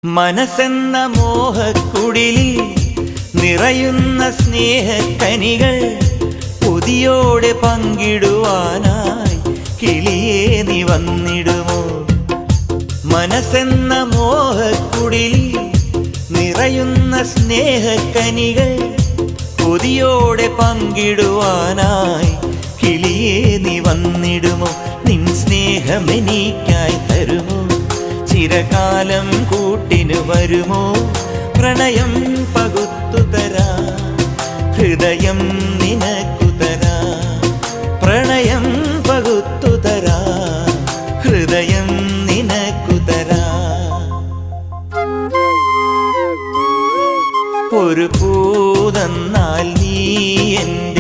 മനസ്സെന്ന മോഹക്കുടിലിൽ നിറയുന്ന സ്നേഹക്കനികൾ പുതിയോടെ പങ്കിടുവാനായി കിളിയേ നീ വന്നിടുമോ? മനസ്സെന്ന മോഹക്കുടിലിൽ നിറയുന്ന സ്നേഹക്കനികൾ പുതിയോടെ പങ്കിടുവാനായി കിളിയേ നീ വന്നിടുമോ? നിൻ സ്നേഹമെനിക്കായി തരുമോ? ചിരകാലം കൂട്ടിനു വരുമോ? പ്രണയം പകുത്തു തരാ, ഹൃദയം നിനക്കു തരാ. പ്രണയം പകുത്തു തരാ, ഹൃദയം നിനക്കു തരാ. ഒരു പൂതന്നാൽ നീ എൻ്റെ